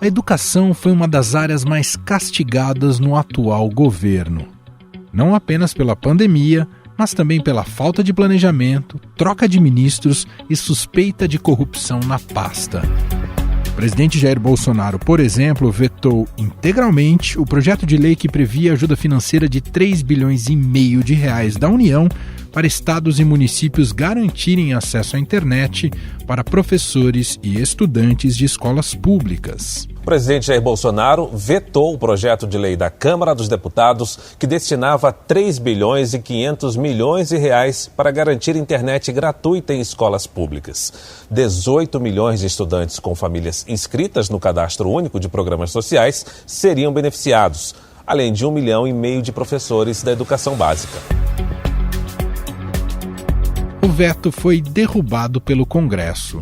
A educação foi uma das áreas mais castigadas no atual governo. Não apenas pela pandemia, mas também pela falta de planejamento, troca de ministros e suspeita de corrupção na pasta. O presidente Jair Bolsonaro, por exemplo, vetou integralmente o projeto de lei que previa ajuda financeira de 3,5 bilhões de reais da União para estados e municípios garantirem acesso à internet para professores e estudantes de escolas públicas. O presidente Jair Bolsonaro vetou o projeto de lei da Câmara dos Deputados que destinava 3,5 bilhões de reais para garantir internet gratuita em escolas públicas. 18 milhões de estudantes com famílias inscritas no Cadastro Único de Programas Sociais seriam beneficiados, além de 1,5 milhão de professores da educação básica. O veto foi derrubado pelo Congresso.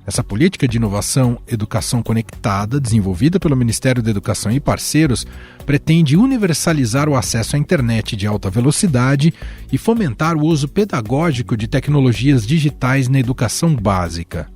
Essa política de inovação Educação Conectada, desenvolvida pelo Ministério da Educação e parceiros, pretende universalizar o acesso à internet de alta velocidade e fomentar o uso pedagógico de tecnologias digitais na educação básica.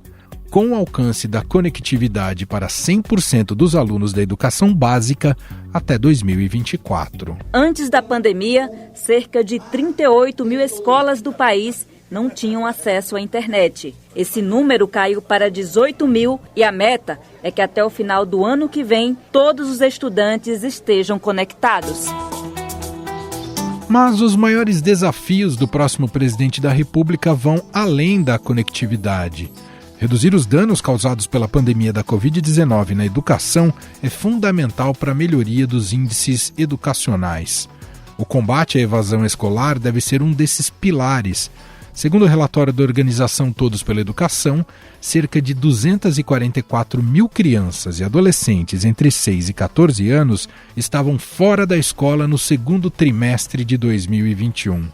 Com o alcance da conectividade para 100% dos alunos da educação básica até 2024. Antes da pandemia, cerca de 38 mil escolas do país não tinham acesso à internet. Esse número caiu para 18 mil e a meta é que até o final do ano que vem todos os estudantes estejam conectados. Mas os maiores desafios do próximo presidente da República vão além da conectividade. Reduzir os danos causados pela pandemia da Covid-19 na educação é fundamental para a melhoria dos índices educacionais. O combate à evasão escolar deve ser um desses pilares. Segundo o relatório da organização Todos pela Educação, cerca de 244 mil crianças e adolescentes entre 6 e 14 anos estavam fora da escola no segundo trimestre de 2021.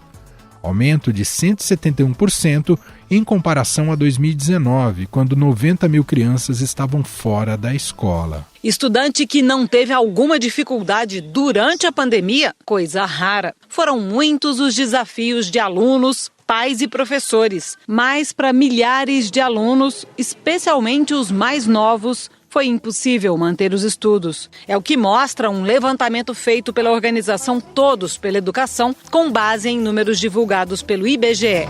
Aumento de 171% em comparação a 2019, quando 90 mil crianças estavam fora da escola. Estudante que não teve alguma dificuldade durante a pandemia, coisa rara. Foram muitos os desafios de alunos, pais e professores, mas para milhares de alunos, especialmente os mais novos, foi impossível manter os estudos. É o que mostra um levantamento feito pela organização Todos pela Educação, com base em números divulgados pelo IBGE.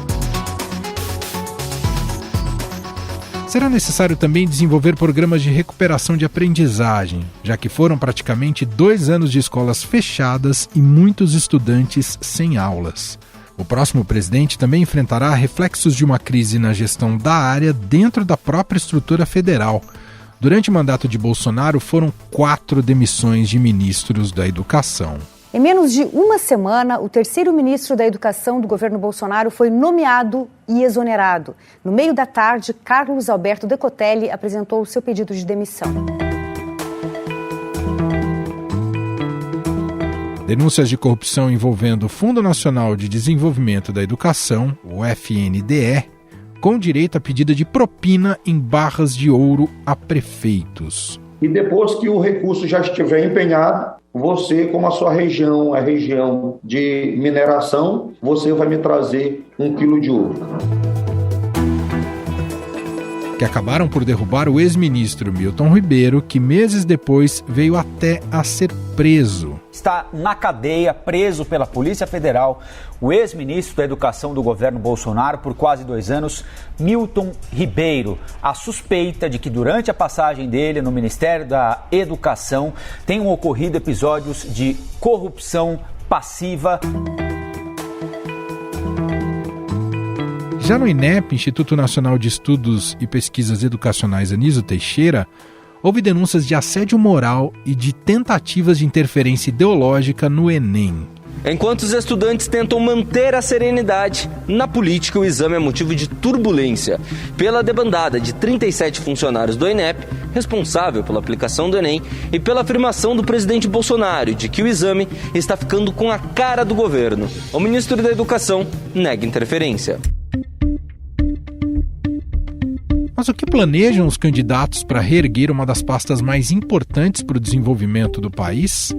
Será necessário também desenvolver programas de recuperação de aprendizagem, já que foram praticamente 2 anos de escolas fechadas e muitos estudantes sem aulas. O próximo presidente também enfrentará reflexos de uma crise na gestão da área dentro da própria estrutura federal. Durante o mandato de Bolsonaro, foram 4 demissões de ministros da Educação. Em menos de uma semana, o terceiro ministro da Educação do governo Bolsonaro foi nomeado e exonerado. No meio da tarde, Carlos Alberto Decotelli apresentou o seu pedido de demissão. Denúncias de corrupção envolvendo o Fundo Nacional de Desenvolvimento da Educação, o FNDE, com direito a pedida de propina em barras de ouro a prefeitos. E depois que o recurso já estiver empenhado, você, como a sua região é região de mineração, você vai me trazer 1 quilo de ouro. Que acabaram por derrubar o ex-ministro Milton Ribeiro, que meses depois veio até a ser preso. Está na cadeia, preso pela Polícia Federal, o ex-ministro da Educação do governo Bolsonaro por quase 2 anos, Milton Ribeiro. A suspeita de que durante a passagem dele no Ministério da Educação tenham ocorrido episódios de corrupção passiva. Já no INEP, Instituto Nacional de Estudos e Pesquisas Educacionais Anísio Teixeira, houve denúncias de assédio moral e de tentativas de interferência ideológica no Enem. Enquanto os estudantes tentam manter a serenidade, na política o exame é motivo de turbulência pela debandada de 37 funcionários do INEP, responsável pela aplicação do Enem, e pela afirmação do presidente Bolsonaro de que o exame está ficando com a cara do governo. O ministro da Educação nega interferência. Mas o que planejam os candidatos para reerguer uma das pastas mais importantes para o desenvolvimento do país?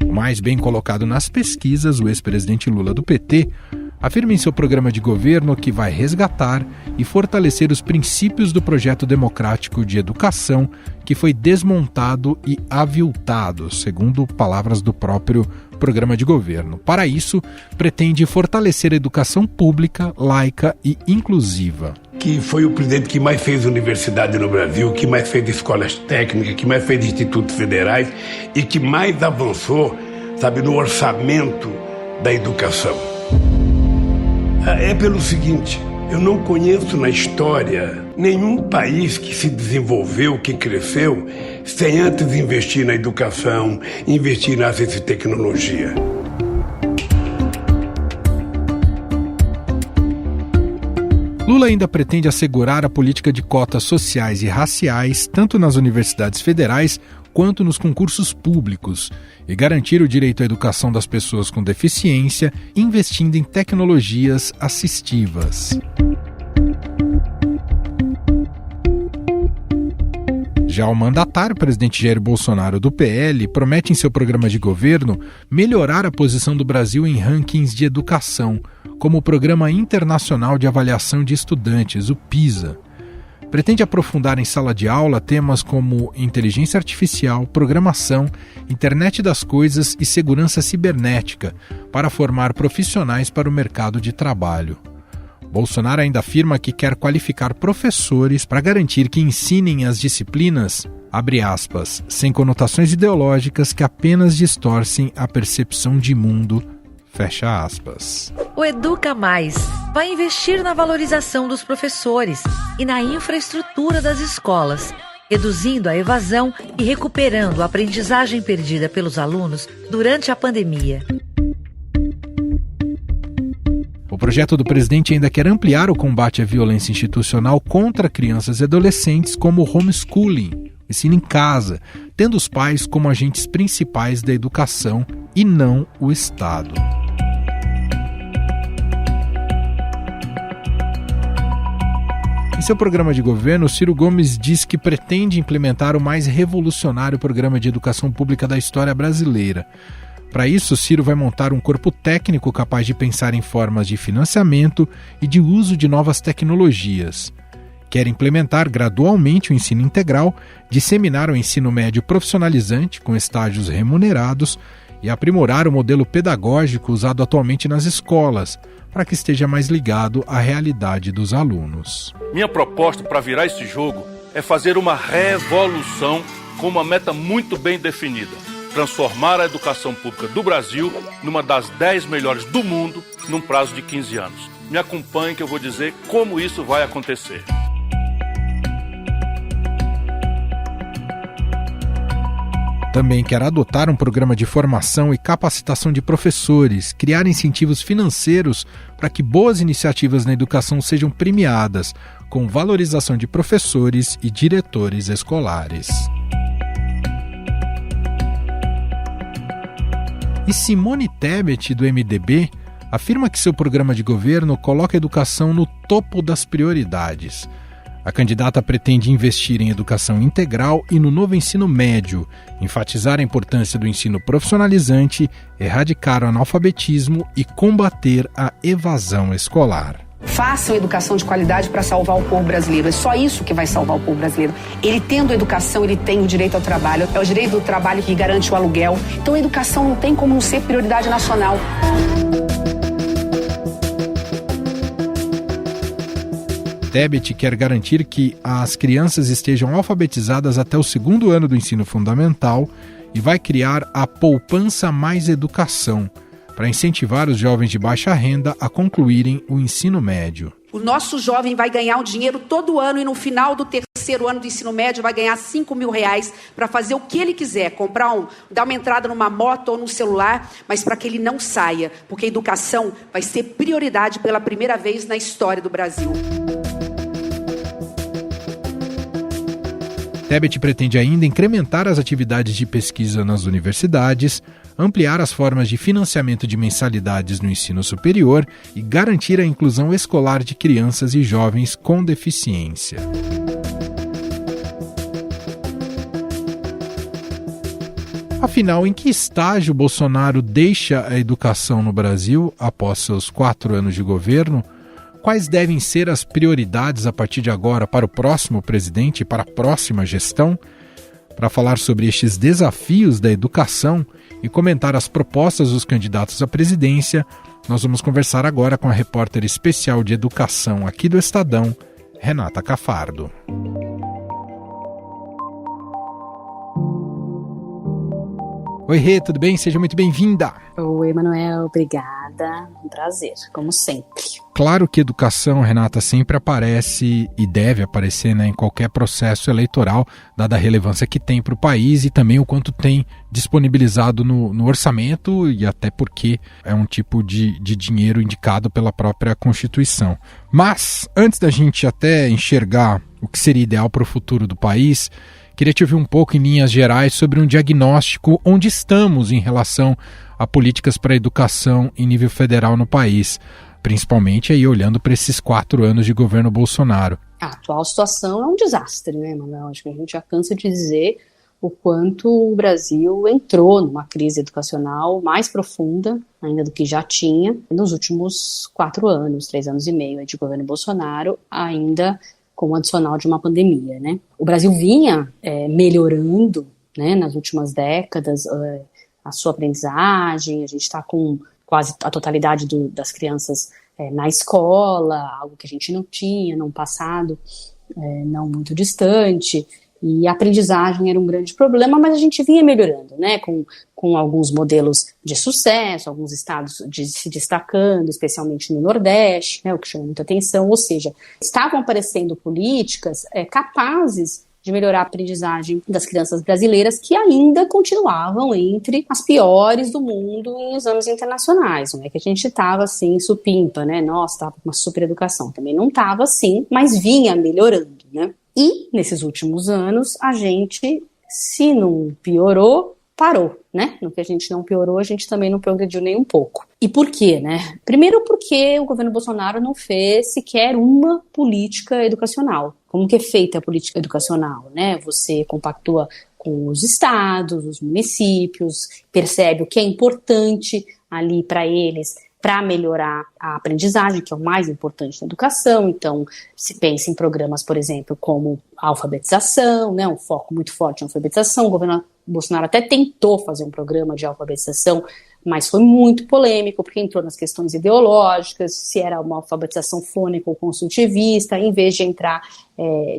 O mais bem colocado nas pesquisas, o ex-presidente Lula do PT, afirma em seu programa de governo que vai resgatar e fortalecer os princípios do projeto democrático de educação que foi desmontado e aviltado, segundo palavras do próprio programa de governo. Para isso, pretende fortalecer a educação pública, laica e inclusiva. Que foi o presidente que mais fez universidade no Brasil, que mais fez escolas técnicas, que mais fez institutos federais e que mais avançou, no orçamento da educação. É pelo seguinte, eu não conheço na história nenhum país que se desenvolveu, que cresceu, sem antes investir na educação, investir na ciência e tecnologia. Lula ainda pretende assegurar a política de cotas sociais e raciais, tanto nas universidades federais quanto nos concursos públicos, e garantir o direito à educação das pessoas com deficiência, investindo em tecnologias assistivas. Já o mandatário, presidente Jair Bolsonaro, do PL, promete em seu programa de governo melhorar a posição do Brasil em rankings de educação, como o Programa Internacional de Avaliação de Estudantes, o PISA. Pretende aprofundar em sala de aula temas como inteligência artificial, programação, internet das coisas e segurança cibernética, para formar profissionais para o mercado de trabalho. Bolsonaro ainda afirma que quer qualificar professores para garantir que ensinem as disciplinas, abre aspas, sem conotações ideológicas que apenas distorcem a percepção de mundo, fecha aspas. O Educa Mais vai investir na valorização dos professores e na infraestrutura das escolas, reduzindo a evasão e recuperando a aprendizagem perdida pelos alunos durante a pandemia. O projeto do presidente ainda quer ampliar o combate à violência institucional contra crianças e adolescentes, como o homeschooling, ensino em casa, tendo os pais como agentes principais da educação e não o Estado. Em seu programa de governo, Ciro Gomes diz que pretende implementar o mais revolucionário programa de educação pública da história brasileira. Para isso, Ciro vai montar um corpo técnico capaz de pensar em formas de financiamento e de uso de novas tecnologias. Quer implementar gradualmente o ensino integral, disseminar o ensino médio profissionalizante com estágios remunerados e aprimorar o modelo pedagógico usado atualmente nas escolas, para que esteja mais ligado à realidade dos alunos. Minha proposta para virar esse jogo é fazer uma revolução com uma meta muito bem definida. Transformar a educação pública do Brasil numa das 10 melhores do mundo num prazo de 15 anos. Me acompanhe que eu vou dizer como isso vai acontecer. Também quer adotar um programa de formação e capacitação de professores, criar incentivos financeiros para que boas iniciativas na educação sejam premiadas, com valorização de professores e diretores escolares. E Simone Tebet, do MDB, afirma que seu programa de governo coloca a educação no topo das prioridades. A candidata pretende investir em educação integral e no novo ensino médio, enfatizar a importância do ensino profissionalizante, erradicar o analfabetismo e combater a evasão escolar. Façam educação de qualidade para salvar o povo brasileiro. É só isso que vai salvar o povo brasileiro. Ele tendo educação, ele tem o direito ao trabalho. É o direito do trabalho que garante o aluguel. Então a educação não tem como não ser prioridade nacional. Tebet quer garantir que as crianças estejam alfabetizadas até o 2º ano do ensino fundamental e vai criar a Poupança Mais Educação, para incentivar os jovens de baixa renda a concluírem o ensino médio. O nosso jovem vai ganhar um dinheiro todo ano e no final do 3º ano do ensino médio vai ganhar R$5.000 para fazer o que ele quiser, dar uma entrada numa moto ou num celular, mas para que ele não saia, porque a educação vai ser prioridade pela primeira vez na história do Brasil. Tebet pretende ainda incrementar as atividades de pesquisa nas universidades, ampliar as formas de financiamento de mensalidades no ensino superior e garantir a inclusão escolar de crianças e jovens com deficiência. Afinal, em que estágio Bolsonaro deixa a educação no Brasil após seus 4 anos de governo? Quais devem ser as prioridades a partir de agora para o próximo presidente e para a próxima gestão? Para falar sobre estes desafios da educação e comentar as propostas dos candidatos à presidência, nós vamos conversar agora com a repórter especial de educação aqui do Estadão, Renata Cafardo. Oi, Rê, tudo bem? Seja muito bem-vinda. Oi, Manuel, obrigada. Um prazer, como sempre. Claro que educação, Renata, sempre aparece e deve aparecer, né, em qualquer processo eleitoral, dada a relevância que tem para o país e também o quanto tem disponibilizado no orçamento e até porque é um tipo de dinheiro indicado pela própria Constituição. Mas, antes da gente até enxergar o que seria ideal para o futuro do país, queria te ouvir um pouco, em linhas gerais, sobre um diagnóstico onde estamos em relação a políticas para a educação em nível federal no país, principalmente aí olhando para esses 4 anos de governo Bolsonaro. A atual situação é um desastre, né, Manuel? Acho que a gente já cansa de dizer o quanto o Brasil entrou numa crise educacional mais profunda ainda do que já tinha nos últimos 4 anos, 3 anos e meio de governo Bolsonaro, ainda com o adicional de uma pandemia, né? O Brasil vinha melhorando, né, nas últimas décadas a sua aprendizagem. A gente está com quase a totalidade das crianças na escola, algo que a gente não tinha num passado não muito distante, e a aprendizagem era um grande problema, mas a gente vinha melhorando, né, com alguns modelos de sucesso, alguns estados se destacando, especialmente no Nordeste, né, o que chama muita atenção, ou seja, estavam aparecendo políticas capazes de melhorar a aprendizagem das crianças brasileiras, que ainda continuavam entre as piores do mundo em exames internacionais. Não é que a gente estava assim, supimpa, né? Nossa, estava com uma super educação. Também não estava assim, mas vinha melhorando, né? E, nesses últimos anos, a gente, se não piorou, parou, né? No que a gente não piorou, a gente também não progrediu nem um pouco. E por quê, né? Primeiro porque o governo Bolsonaro não fez sequer uma política educacional. Como que é feita a política educacional, né? Você compactua com os estados, os municípios, percebe o que é importante ali para eles, para melhorar a aprendizagem, que é o mais importante na educação. Então, se pensa em programas, por exemplo, como a alfabetização, né, um foco muito forte em alfabetização. O governo Bolsonaro até tentou fazer um programa de alfabetização, mas foi muito polêmico, porque entrou nas questões ideológicas, se era uma alfabetização fônica ou consultivista, em vez de entrar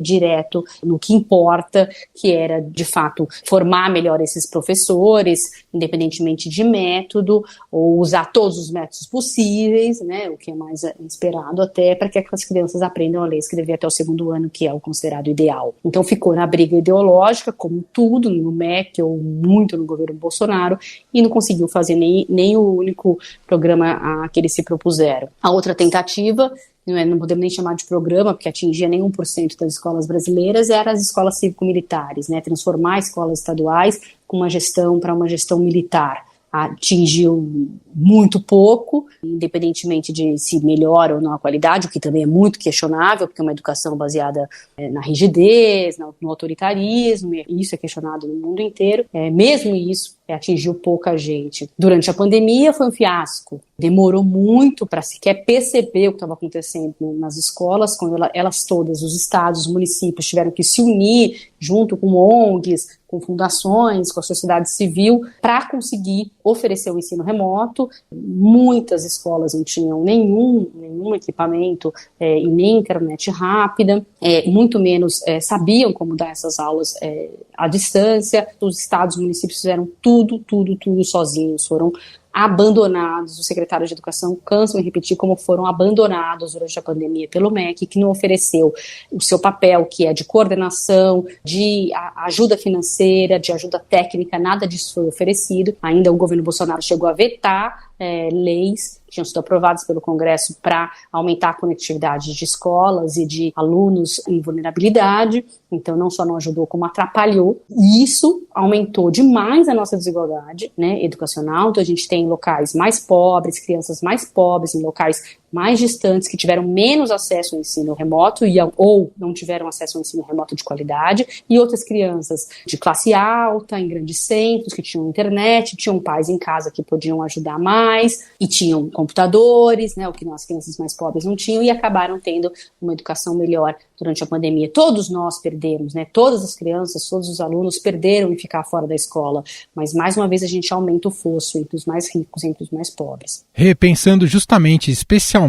direto no que importa, que era, de fato, formar melhor esses professores, independentemente de método, ou usar todos os métodos possíveis, né, o que é mais esperado até, para que as crianças aprendam a ler e escrever até o 2º ano, que é o considerado ideal. Então ficou na briga ideológica, como tudo, no MEC ou muito no governo Bolsonaro, e não conseguiu fazer nem o único programa que eles se propuseram. A outra tentativa, não podemos nem chamar de programa, porque atingia nem 1% das escolas brasileiras, eram as escolas cívico-militares, né? Transformar escolas estaduais com uma gestão para uma gestão militar. Atingiu muito pouco, independentemente de se melhora ou não a qualidade, o que também é muito questionável, porque é uma educação baseada na rigidez, no autoritarismo, e isso é questionado no mundo inteiro. Mesmo isso atingiu pouca gente. Durante a pandemia foi um fiasco. Demorou muito para sequer perceber o que estava acontecendo nas escolas, quando elas todas, os estados, os municípios, tiveram que se unir junto com ONGs, com fundações, com a sociedade civil, para conseguir oferecer o ensino remoto. Muitas escolas não tinham nenhum equipamento e nem internet rápida, muito menos sabiam como dar essas aulas à distância. Os estados e municípios fizeram tudo sozinhos, foram abandonados. Os secretários de educação cansam de repetir como foram abandonados durante a pandemia pelo MEC, que não ofereceu o seu papel, que é de coordenação, de ajuda financeira, de ajuda técnica, nada disso foi oferecido. Ainda o governo Bolsonaro chegou a vetar leis tinham sido aprovadas pelo Congresso para aumentar a conectividade de escolas e de alunos em vulnerabilidade. Então, não só não ajudou, como atrapalhou. E isso aumentou demais a nossa desigualdade, né, educacional. Então, a gente tem locais mais pobres, crianças mais pobres, em locais mais distantes, que tiveram menos acesso ao ensino remoto ou não tiveram acesso ao ensino remoto de qualidade, e outras crianças de classe alta, em grandes centros, que tinham internet, tinham pais em casa que podiam ajudar mais, e tinham computadores, né, o que as crianças mais pobres não tinham, e acabaram tendo uma educação melhor durante a pandemia. Todos nós perdemos, né, todas as crianças, todos os alunos perderam em ficar fora da escola, mas mais uma vez a gente aumenta o fosso entre os mais ricos e entre os mais pobres. Repensando justamente, especialmente,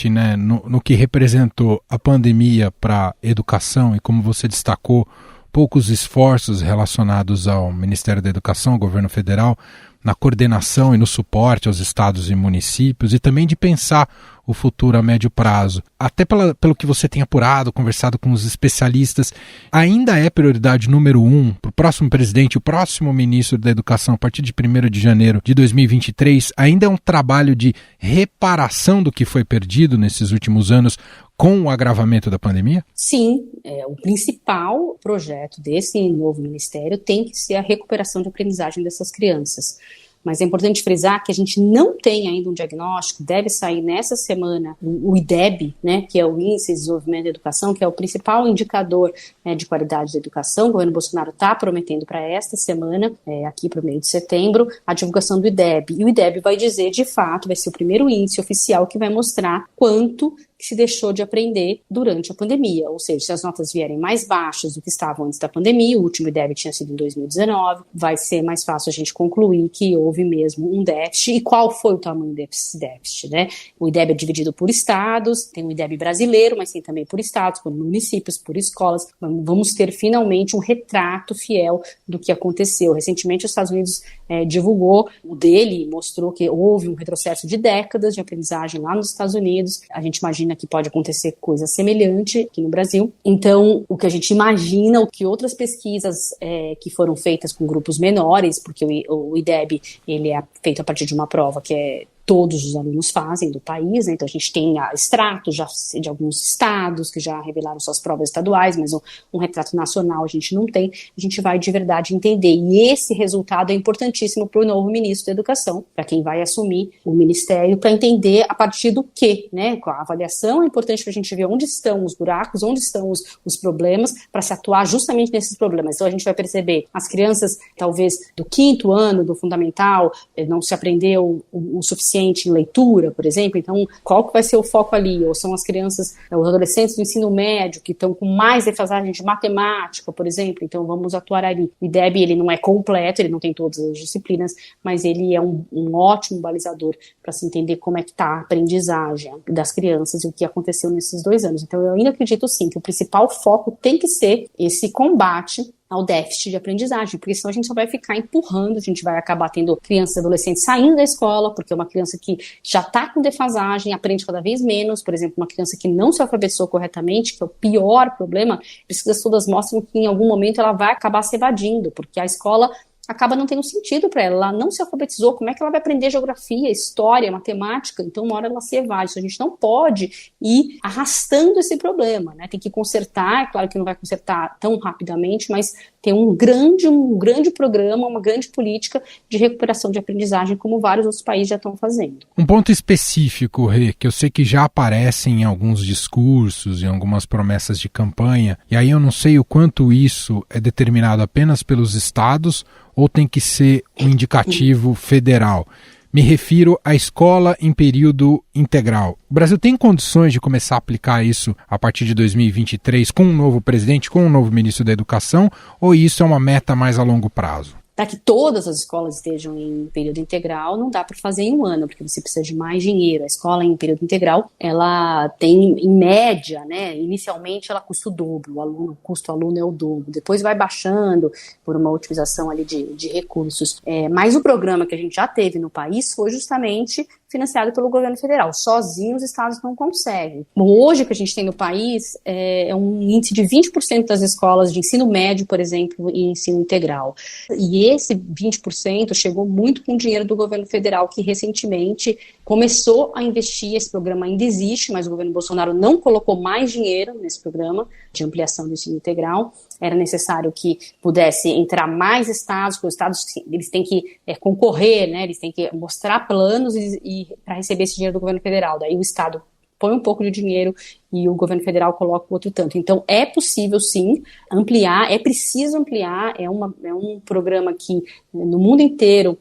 né, no que representou a pandemia para a educação e como você destacou, poucos esforços relacionados ao Ministério da Educação, ao governo federal, na coordenação e no suporte aos estados e municípios, e também de pensar o futuro a médio prazo. Até pelo que você tem apurado, conversado com os especialistas, ainda é prioridade número 1 para o próximo presidente, o próximo ministro da Educação, a partir de 1º de janeiro de 2023, ainda é um trabalho de reparação do que foi perdido nesses últimos anos com o agravamento da pandemia? Sim, o principal projeto desse novo ministério tem que ser a recuperação de aprendizagem dessas crianças. Mas é importante frisar que a gente não tem ainda um diagnóstico, deve sair nessa semana o IDEB, né, que é o Índice de Desenvolvimento da Educação, que é o principal indicador, né, de qualidade da educação. O governo Bolsonaro está prometendo para esta semana, aqui para o meio de setembro, a divulgação do IDEB. E o IDEB vai dizer, de fato, vai ser o primeiro índice oficial que vai mostrar quanto que se deixou de aprender durante a pandemia, ou seja, se as notas vierem mais baixas do que estavam antes da pandemia, o último IDEB tinha sido em 2019, vai ser mais fácil a gente concluir que houve mesmo um déficit. E qual foi o tamanho desse déficit, né? O IDEB é dividido por estados, tem o IDEB brasileiro, mas tem também por estados, por municípios, por escolas. Vamos ter finalmente um retrato fiel do que aconteceu. Recentemente os Estados Unidos divulgou o dele, mostrou que houve um retrocesso de décadas de aprendizagem lá nos Estados Unidos. A gente imagina que pode acontecer coisa semelhante aqui no Brasil. Então, o que a gente imagina, o que outras pesquisas que foram feitas com grupos menores, porque o IDEB ele é feito a partir de uma prova que todos os alunos fazem do país, né? Então a gente tem extratos de alguns estados que já revelaram suas provas estaduais, mas um retrato nacional a gente não tem. A gente vai de verdade entender, e esse resultado é importantíssimo para o novo ministro da Educação, para quem vai assumir o ministério, para entender a partir do quê, né? Com a avaliação é importante para a gente ver onde estão os buracos, onde estão os problemas, para se atuar justamente nesses problemas. Então a gente vai perceber as crianças, talvez do 5º ano do fundamental, não se aprendeu o suficiente em leitura, por exemplo. Então, qual que vai ser o foco ali? Ou são as crianças, os adolescentes do ensino médio, que estão com mais defasagem de matemática, por exemplo. Então, vamos atuar ali. O IDEB, ele não é completo, ele não tem todas as disciplinas, mas ele é um ótimo balizador para se entender como é que está a aprendizagem das crianças e o que aconteceu nesses 2 anos. Então, eu ainda acredito, sim, que o principal foco tem que ser esse combate ao déficit de aprendizagem, porque senão a gente só vai ficar empurrando, a gente vai acabar tendo crianças e adolescentes saindo da escola, porque uma criança que já está com defasagem aprende cada vez menos. Por exemplo, uma criança que não se alfabetizou corretamente, que é o pior problema, pesquisas todas mostram que em algum momento ela vai acabar se evadindo, porque a escola acaba não tendo sentido para ela não se alfabetizou, como é que ela vai aprender geografia, história, matemática? Então uma hora ela se evade. Então, a gente não pode ir arrastando esse problema, né? Tem que consertar, é claro que não vai consertar tão rapidamente, mas tem um grande programa, uma grande política de recuperação de aprendizagem, como vários outros países já estão fazendo. Um ponto específico, Rê, que eu sei que já aparece em alguns discursos, em algumas promessas de campanha, e aí eu não sei o quanto isso é determinado apenas pelos estados ou tem que ser um indicativo federal. Me refiro à escola em período integral. O Brasil tem condições de começar a aplicar isso a partir de 2023 com um novo presidente, com um novo ministro da Educação, ou isso é uma meta mais a longo prazo? Para que todas as escolas estejam em período integral, não dá para fazer em um ano, porque você precisa de mais dinheiro. A escola em período integral, ela tem, em média, né, inicialmente ela custa o dobro, o custo do aluno é o dobro, depois vai baixando por uma otimização ali de recursos. Mas o programa que a gente já teve no país foi justamente financiado pelo governo federal. Sozinhos os estados não conseguem. Hoje, o que a gente tem no país é um índice de 20% das escolas de ensino médio, por exemplo, e ensino integral. E esse 20% chegou muito com o dinheiro do governo federal, que recentemente começou a investir. Esse programa ainda existe, mas o governo Bolsonaro não colocou mais dinheiro nesse programa de ampliação do ensino integral. Era necessário que pudesse entrar mais estados, porque os estados eles têm que concorrer, né? Eles têm que mostrar planos e para receber esse dinheiro do governo federal. Daí o estado põe um pouco de dinheiro e o governo federal coloca o outro tanto. Então, é possível, sim, ampliar, é preciso ampliar, é um programa que no mundo inteiro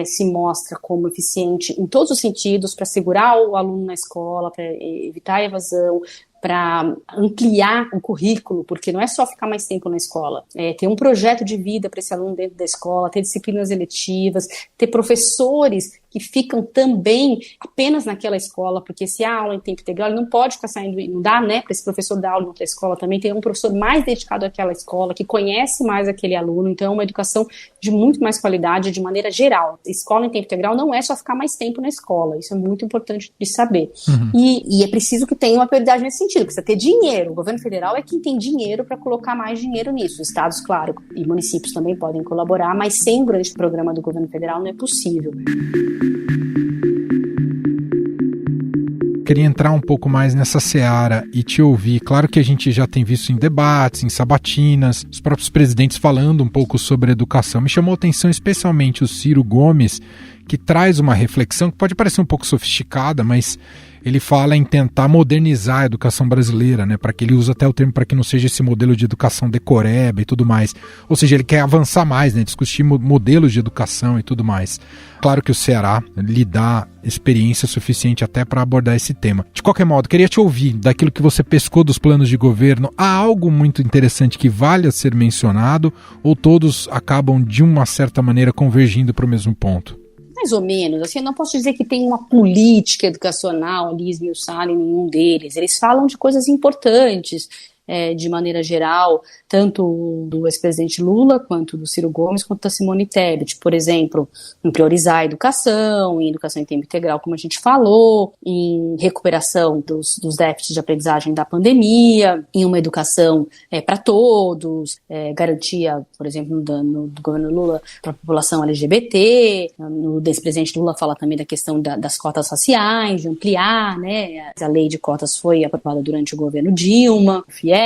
se mostra como eficiente em todos os sentidos, para segurar o aluno na escola, para evitar a evasão, para ampliar o currículo, porque não é só ficar mais tempo na escola, ter um projeto de vida para esse aluno dentro da escola, ter disciplinas eletivas, ter professores que ficam também apenas naquela escola, porque se há aula em tempo integral, ele não pode ficar saindo, não dá, né, para esse professor dar aula em outra escola também, ter um professor mais dedicado àquela escola, que conhece mais aquele aluno, então é uma educação de muito mais qualidade, de maneira geral. Escola em tempo integral não é só ficar mais tempo na escola, isso é muito importante de saber. E é preciso que tenha uma prioridade nesse sentido, precisa ter dinheiro, o governo federal é quem tem dinheiro para colocar mais dinheiro nisso, estados, claro, e municípios também podem colaborar, mas sem um grande programa do governo federal não é possível. Queria entrar um pouco mais nessa seara e te ouvir. Claro que a gente já tem visto em debates, em sabatinas, os próprios presidentes falando um pouco sobre educação. Me chamou a atenção especialmente o Ciro Gomes, que traz uma reflexão que pode parecer um pouco sofisticada, mas ele fala em tentar modernizar a educação brasileira, né? Para que ele usa até o termo para que não seja esse modelo de educação decoreba e tudo mais. Ou seja, ele quer avançar mais, né? Discutir modelos de educação e tudo mais. Claro que o Ceará lhe dá experiência suficiente até para abordar esse tema. De qualquer modo, queria te ouvir daquilo que você pescou dos planos de governo. Há algo muito interessante que vale a ser mencionado ou todos acabam de uma certa maneira convergindo para o mesmo ponto? Mais ou menos, assim, eu não posso dizer que tem uma política educacional ali esmiuçada em nenhum deles. Eles falam de coisas importantes, de maneira geral, tanto do ex-presidente Lula, quanto do Ciro Gomes, quanto da Simone Tebet, por exemplo, em priorizar a educação, em educação em tempo integral, como a gente falou, em recuperação dos déficits de aprendizagem da pandemia, em uma educação para todos, garantia, por exemplo, no governo Lula, para a população LGBT, no ex-presidente Lula fala também da questão das cotas raciais, de ampliar, né, a lei de cotas foi aprovada durante o governo Dilma, o FIES,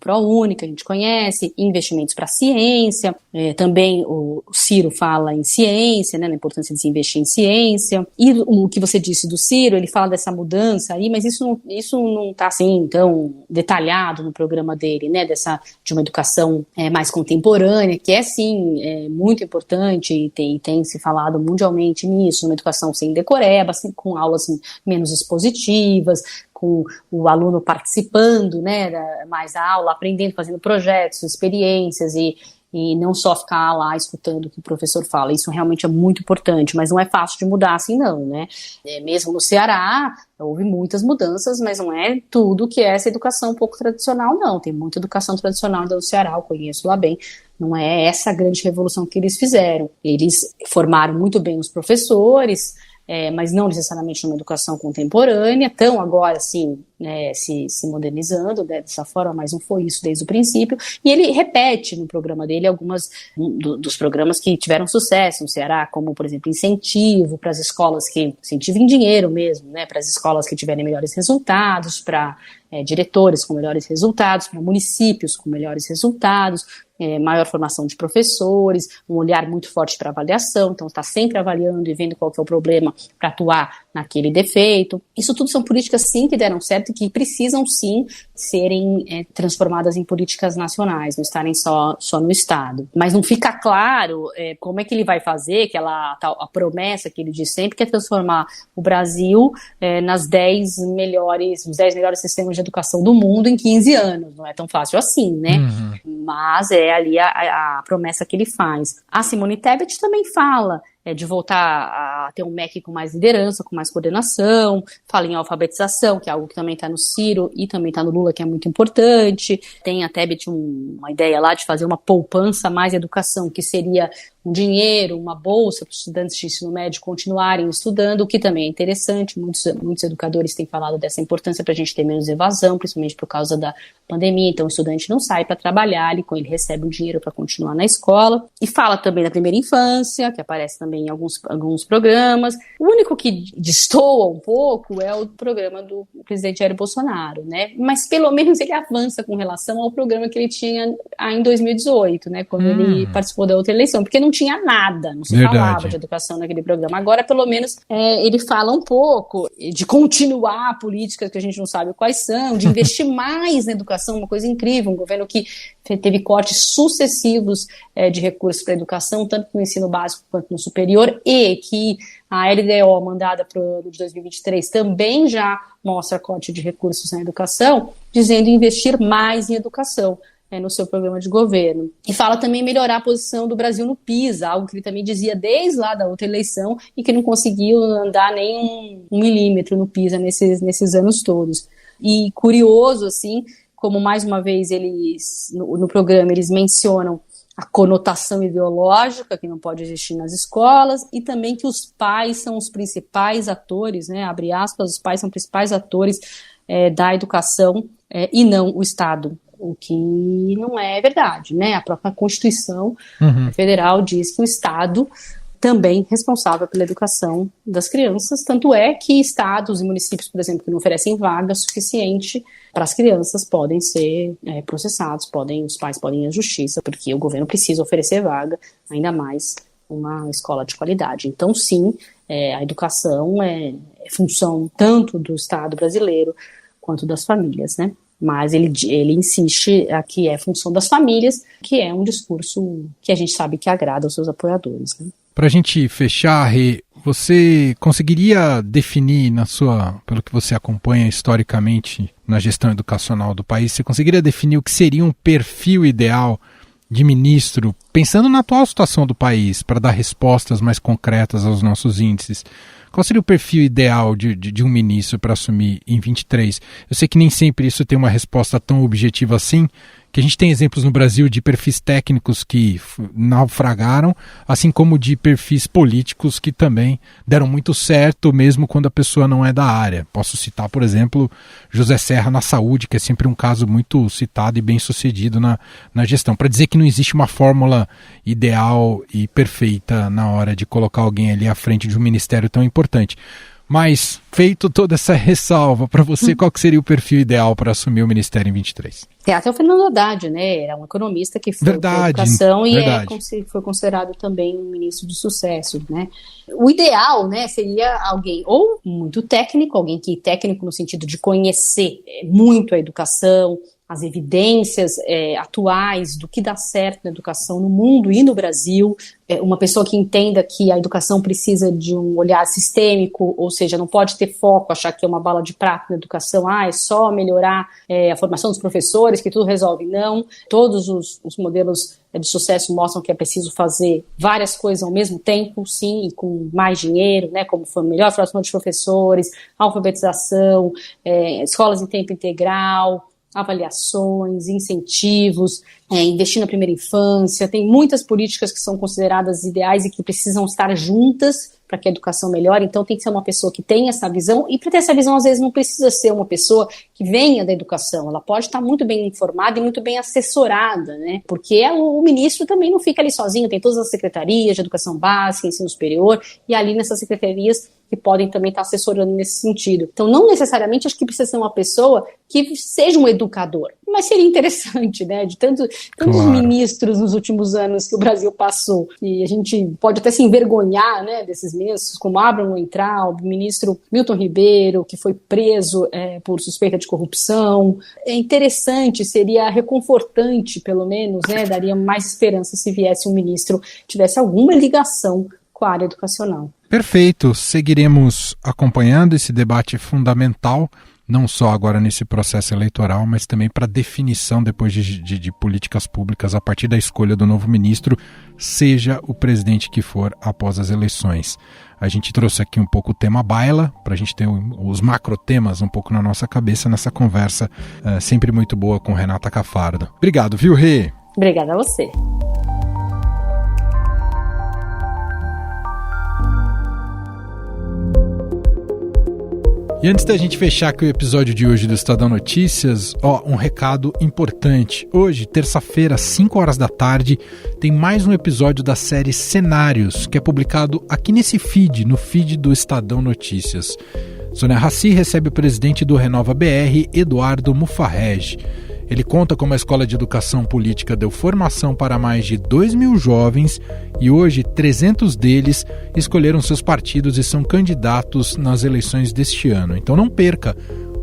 ProUni, que a gente conhece, investimentos para a ciência, também o Ciro fala em ciência, né, na importância de se investir em ciência, e o que você disse do Ciro, ele fala dessa mudança aí, mas isso não está assim tão detalhado no programa dele, né, de uma educação mais contemporânea, que é sim muito importante e tem se falado mundialmente nisso, uma educação sem decoreba, assim, com aulas menos expositivas, com o aluno participando, né, mais da aula, aprendendo, fazendo projetos, experiências e não só ficar lá escutando o que o professor fala. Isso realmente é muito importante, mas não é fácil de mudar assim não, né. Mesmo no Ceará, houve muitas mudanças, mas não é tudo que é essa educação um pouco tradicional, não. Tem muita educação tradicional no Ceará, eu conheço lá bem. Não é essa a grande revolução que eles fizeram. Eles formaram muito bem os professores, mas não necessariamente numa educação contemporânea, estão agora sim se modernizando dessa forma, mas não foi isso desde o princípio, e ele repete no programa dele algumas dos programas que tiveram sucesso no Ceará, como por exemplo incentivo para as escolas incentivo em dinheiro mesmo, né, para as escolas que tiverem melhores resultados, para diretores com melhores resultados, para municípios com melhores resultados, maior formação de professores, um olhar muito forte para avaliação, então está sempre avaliando e vendo qual que é o problema para atuar naquele defeito. Isso tudo são políticas sim que deram certo e que precisam sim serem transformadas em políticas nacionais, não estarem só no Estado. Mas não fica claro como é que ele vai fazer, a promessa que ele diz sempre, que é transformar o Brasil nos 10 melhores sistemas de educação do mundo em 15 anos. Não é tão fácil assim, né? Mas é ali a promessa que ele faz. A Simone Tebet também fala de voltar a ter um MEC com mais liderança, com mais coordenação, fala em alfabetização, que é algo que também está no Ciro e também está no Lula, que é muito importante. Tem a Tebet uma ideia lá de fazer uma poupança mais educação, que seria um dinheiro, uma bolsa para os estudantes de ensino médio continuarem estudando, o que também é interessante. Muitos educadores têm falado dessa importância para a gente ter menos evasão, principalmente por causa da pandemia. Então o estudante não sai para trabalhar, ele recebe o dinheiro para continuar na escola. E fala também da primeira infância, que aparece também em alguns programas. O único que destoa um pouco é o programa do presidente Jair Bolsonaro, né? Mas pelo menos ele avança com relação ao programa que ele tinha em 2018, né? Quando ele participou da outra eleição, porque não tinha nada, não se falava de educação naquele programa. Agora, pelo menos, ele fala um pouco de continuar políticas que a gente não sabe quais são, de investir mais na educação, uma coisa incrível, um governo que teve cortes sucessivos de recursos para a educação, tanto no ensino básico quanto no superior, e que a LDO mandada para o ano de 2023 também já mostra corte de recursos na educação, dizendo investir mais em educação no seu programa de governo. E fala também em melhorar a posição do Brasil no PISA, algo que ele também dizia desde lá da outra eleição e que não conseguiu andar nem um milímetro no PISA nesses anos todos. E curioso, assim, como mais uma vez eles, no programa, eles mencionam a conotação ideológica que não pode existir nas escolas e também que os pais são os principais atores, né, abre aspas, os pais são os principais atores da educação e não o Estado. O que não é verdade, né? A própria Constituição Federal diz que o Estado também é responsável pela educação das crianças, tanto é que estados e municípios, por exemplo, que não oferecem vaga suficiente para as crianças podem ser processados, os pais podem ir à justiça, porque o governo precisa oferecer vaga, ainda mais uma escola de qualidade. Então, sim, a educação é função tanto do Estado brasileiro quanto das famílias, né? Mas ele insiste que é função das famílias, que é um discurso que a gente sabe que agrada aos seus apoiadores, né? Para a gente fechar, Rê, você conseguiria definir pelo que você acompanha historicamente na gestão educacional do país, você conseguiria definir o que seria um perfil ideal de ministro, pensando na atual situação do país, para dar respostas mais concretas aos nossos índices? Qual seria o perfil ideal de um ministro para assumir em 23? Eu sei que nem sempre isso tem uma resposta tão objetiva assim, que a gente tem exemplos no Brasil de perfis técnicos que naufragaram, assim como de perfis políticos que também deram muito certo, mesmo quando a pessoa não é da área. Posso citar, por exemplo, José Serra na saúde, que é sempre um caso muito citado e bem sucedido na gestão. Para dizer que não existe uma fórmula ideal e perfeita na hora de colocar alguém ali à frente de um ministério tão importante. Mas, feito toda essa ressalva, para você, qual que seria o perfil ideal para assumir o ministério em 23? Até o Fernando Haddad, né? Era um economista que foi para educação e foi considerado também um ministro de sucesso, né? O ideal, né, seria alguém ou muito técnico, alguém que técnico no sentido de conhecer muito a educação, as evidências atuais do que dá certo na educação no mundo e no Brasil, uma pessoa que entenda que a educação precisa de um olhar sistêmico, ou seja, não pode ter foco, achar que é uma bala de prata na educação, é só melhorar a formação dos professores, que tudo resolve. Não, todos os modelos de sucesso mostram que é preciso fazer várias coisas ao mesmo tempo, sim, e com mais dinheiro, né, como foi melhor formação dos professores, alfabetização, escolas em tempo integral, avaliações, incentivos, investir na primeira infância. Tem muitas políticas que são consideradas ideais e que precisam estar juntas para que a educação melhore. Então tem que ser uma pessoa que tenha essa visão, e para ter essa visão às vezes não precisa ser uma pessoa que venha da educação, ela pode estar muito bem informada e muito bem assessorada, né? Porque o ministro também não fica ali sozinho, tem todas as secretarias de educação básica, ensino superior, e ali nessas secretarias que podem também estar assessorando nesse sentido. Então, não necessariamente acho que precisa ser uma pessoa que seja um educador, mas seria interessante, né, de tantos ministros nos últimos anos que o Brasil passou, e a gente pode até se envergonhar, né, desses ministros, como Abraham Weintraub, o ministro Milton Ribeiro, que foi preso por suspeita de corrupção. É interessante, seria reconfortante, pelo menos, né, daria mais esperança se viesse um ministro que tivesse alguma ligação com a área educacional. Perfeito, seguiremos acompanhando esse debate fundamental não só agora nesse processo eleitoral, mas também para definição depois de políticas públicas a partir da escolha do novo ministro, seja o presidente que for após as eleições. A gente trouxe aqui um pouco o tema baila, para a gente ter os macrotemas um pouco na nossa cabeça nessa conversa sempre muito boa com Renata Cafardo. Obrigado, viu, Rê? Obrigada a você. E antes da gente fechar aqui o episódio de hoje do Estadão Notícias, um recado importante. Hoje, terça-feira, às 5 horas da tarde, tem mais um episódio da série Cenários, que é publicado aqui nesse feed, no feed do Estadão Notícias. Sônia Raci recebe o presidente do Renova BR, Eduardo Mufarrege. Ele conta como a Escola de Educação Política deu formação para mais de 2.000 jovens e hoje 300 deles escolheram seus partidos e são candidatos nas eleições deste ano. Então não perca,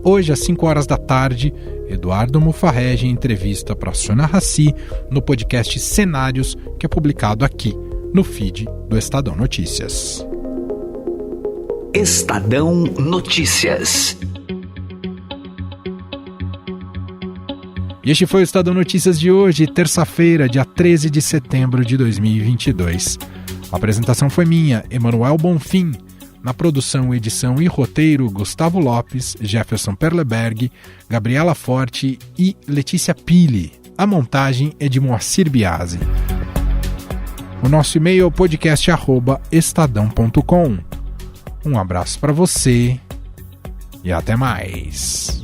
hoje às 5 horas da tarde, Eduardo Mufarrege em entrevista para Sônia Raci no podcast Cenários, que é publicado aqui no feed do Estadão Notícias. Estadão Notícias. E este foi o Estadão Notícias de hoje, terça-feira, dia 13 de setembro de 2022. A apresentação foi minha, Emanuel Bonfim. Na produção, edição e roteiro, Gustavo Lopes, Jefferson Perleberg, Gabriela Forte e Letícia Pili. A montagem é de Moacir Biasi. O nosso e-mail é podcast@estadão.com. Um abraço para você e até mais.